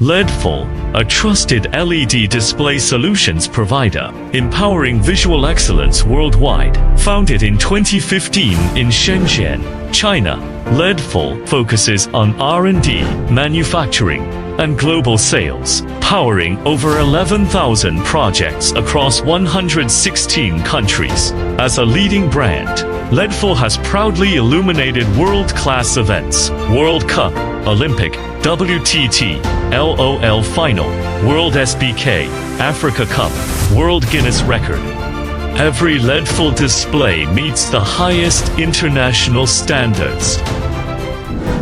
𝐸𝐵𝐿, a trusted LED display solutions provider, empowering visual excellence worldwide. Founded in 2015 in Shenzhen, China, 𝐸𝐵𝐿 focuses on R&D, manufacturing, and global sales, powering over 11,000 projects across 116 countries. As a leading brand, 𝐸𝐿 has proudly illuminated world-class events: World Cup, Olympic, WTT, LOL Final, WorldSBK, Africa Cup, World Guinness Record. Every 𝐸𝐿 display meets the highest international standards.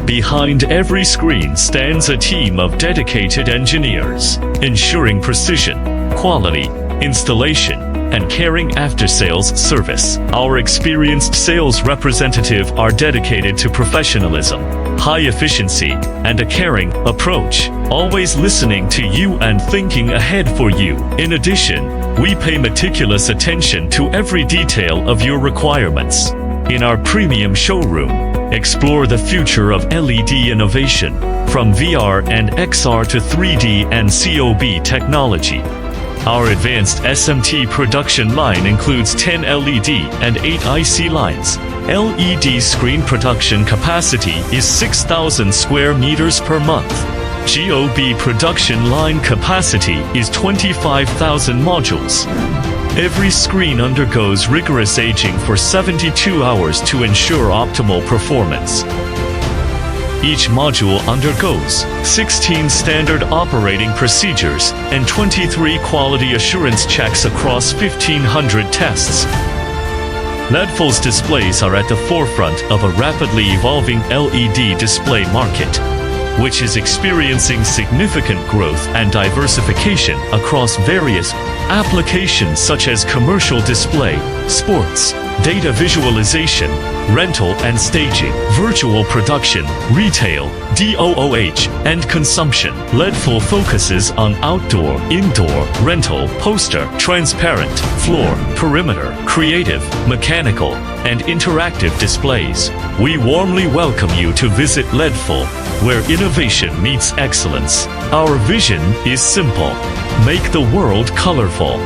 Behind every screen stands a team of dedicated engineers, ensuring precision, quality, installation, and caring after-sales service. Our experienced sales representatives are dedicated to professionalism, high efficiency, and a caring approach, always listening to you and thinking ahead for you. In addition, we pay meticulous attention to every detail of your requirements. In our premium showroom, explore the future of LED innovation, from VR and XR to 3D and COB technology. Our advanced SMT production line includes 10 LED and 8 IC lines. LED screen production capacity is 6,000 square meters per month. GOB production line capacity is 25,000 modules. Every screen undergoes rigorous aging for 72 hours to ensure optimal performance. Each module undergoes 16 standard operating procedures and 23 quality assurance checks across 1,500 tests. 𝐸𝐿's displays are at the forefront of a rapidly evolving LED display market, which is experiencing significant growth and diversification across various applications such as commercial display, sports, data visualization, rental and staging, virtual production, retail, DOOH, and consumption. 𝐸𝐿 focuses on outdoor, indoor, rental, poster, transparent, floor, perimeter, creative, mechanical, and interactive displays. We warmly welcome you to visit 𝐸𝐿, where innovation meets excellence. Our vision is simple: make the world colorful.